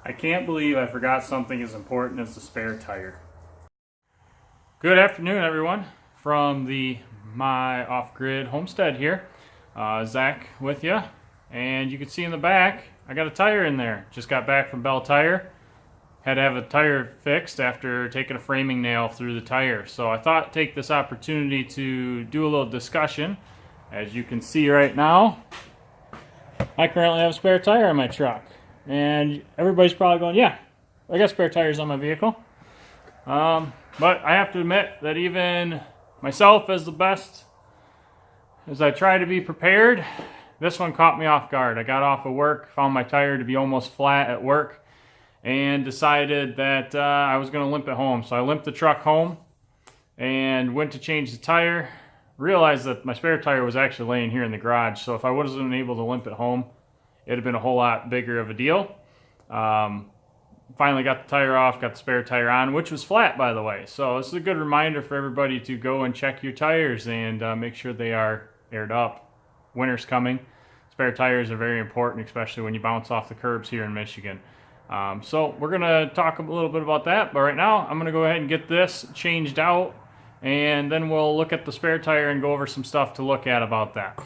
I can't believe I forgot something as important as the spare tire. Good afternoon, everyone, from my off-grid homestead here. Zach with you, and you can see in the back I got a tire in there. Just got back from Bell Tire. Had to have a tire fixed after taking a framing nail through the tire. So I thought take this opportunity to do a little discussion. As you can see right now, I currently have a spare tire on my truck. And everybody's probably going, yeah, I got spare tires on my vehicle. But I have to admit that even myself, as the best as I try to be prepared, this one caught me off guard. I got off of work, found my tire to be almost flat at work, and decided that I was going to limp it home. So I limped the truck home and went to change the tire. Realized that my spare tire was actually laying here in the garage. So if I wasn't able to limp it home, it'd have been a whole lot bigger of a deal. Finally got the tire off, got the spare tire on, which was flat, by the way. So this is a good reminder for everybody to go and check your tires and make sure they are aired up. Winter's coming. Spare tires are very important, especially when you bounce off the curbs here in Michigan. So we're going to talk a little bit about that, but right now I'm going to go ahead and get this changed out, and then we'll look at the spare tire and go over some stuff to look at about that.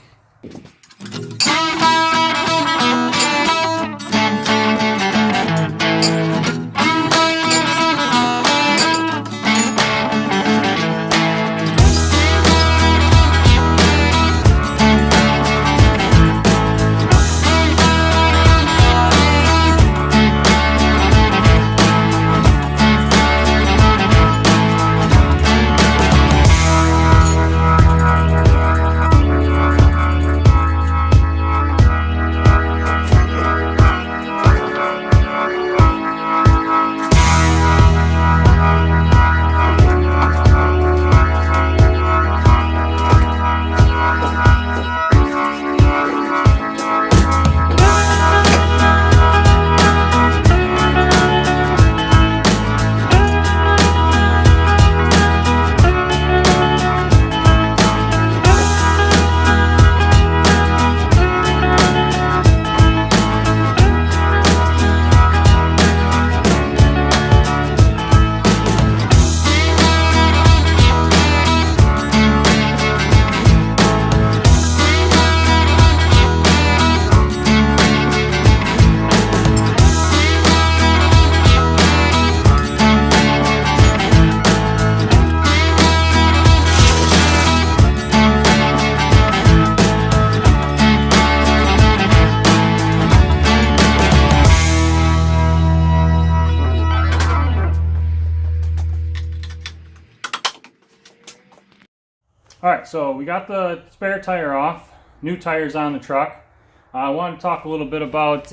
Alright, so we got the spare tire off, new tires on the truck. I want to talk a little bit about,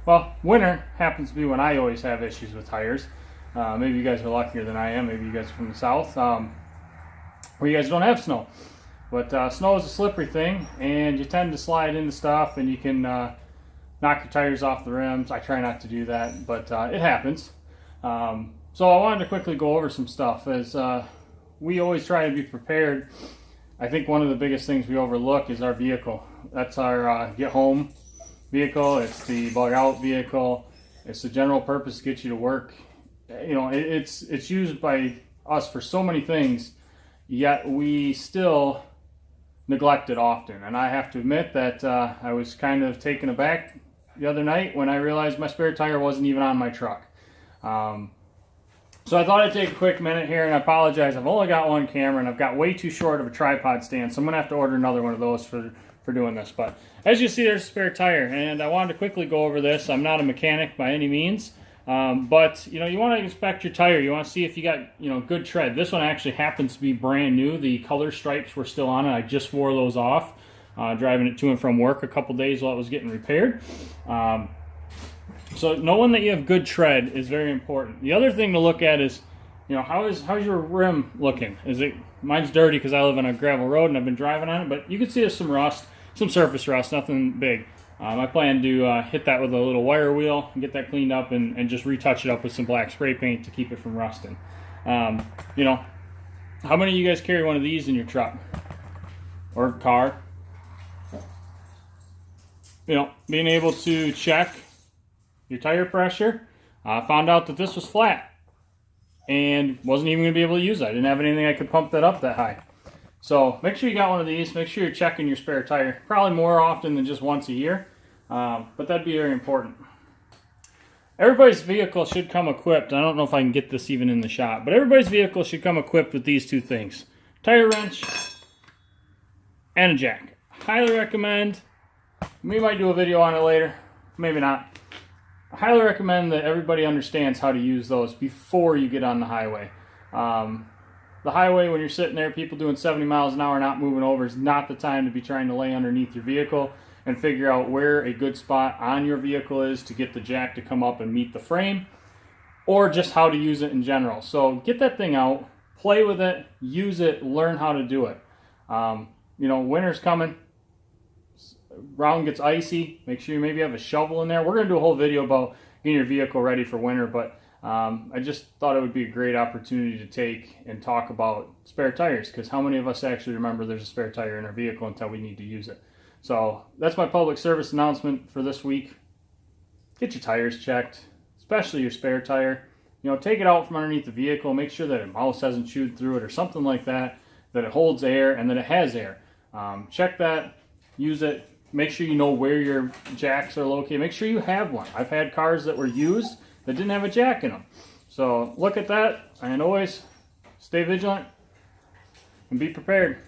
well, winter happens to be when I always have issues with tires. Maybe you guys are luckier than I am, maybe you guys are from the south, where you guys don't have snow. But snow is a slippery thing, and you tend to slide into stuff, and you can knock your tires off the rims. I try not to do that, but it happens. So I wanted to quickly go over some stuff, as we always try to be prepared. I think one of the biggest things we overlook is our vehicle. That's our get home vehicle. It's the bug out vehicle. It's the general purpose to get you to work. You know, it's used by us for so many things, yet we still neglect it often. And I have to admit that I was kind of taken aback the other night when I realized my spare tire wasn't even on my truck. So I thought I'd take a quick minute here, and I apologize. I've only got one camera, and I've got way too short of a tripod stand, so I'm going to have to order another one of those for doing this. But as you see, there's a spare tire, and I wanted to quickly go over this. I'm not a mechanic by any means, but you know, you want to inspect your tire. You want to see if you got, you know, good tread. This one actually happens to be brand new. The color stripes were still on it. I just wore those off, driving it to and from work a couple days while it was getting repaired. So knowing that you have good tread is very important. The other thing to look at is, you know, how's your rim looking? Mine's dirty because I live on a gravel road and I've been driving on it, but you can see there's some rust, some surface rust, nothing big. I plan to hit that with a little wire wheel and get that cleaned up and just retouch it up with some black spray paint to keep it from rusting. You know, how many of you guys carry one of these in your truck or car? You know, being able to check your tire pressure. Found out that this was flat and wasn't even going to be able to use it. I didn't have anything I could pump that up that high. So make sure you got one of these. Make sure you're checking your spare tire, probably more often than just once a year, but that'd be very important. Everybody's vehicle should come equipped. I don't know if I can get this even in the shot, but everybody's vehicle should come equipped with these two things: tire wrench and a jack. Highly recommend. We might do a video on it later, maybe not. I highly recommend that everybody understands how to use those before you get on the highway. The highway, when you're sitting there, people doing 70 miles an hour not moving over, is not the time to be trying to lay underneath your vehicle and figure out where a good spot on your vehicle is to get the jack to come up and meet the frame, or just how to use it in general. So get that thing out, play with it, use it, learn how to do it. You know, winter's coming. Ground gets icy. Make sure you maybe have a shovel in there. We're going to do a whole video about getting your vehicle ready for winter, but I just thought it would be a great opportunity to take and talk about spare tires, because how many of us actually remember there's a spare tire in our vehicle until we need to use it? So that's my public service announcement for this week. Get your tires checked, especially your spare tire. You know, take it out from underneath the vehicle, make sure that a mouse hasn't chewed through it or something like that, that it holds air and that it has air. Check that, use it, make sure you know where your jacks are located. Make sure you have one. I've had cars that were used that didn't have a jack in them. So look at that, and always stay vigilant and be prepared.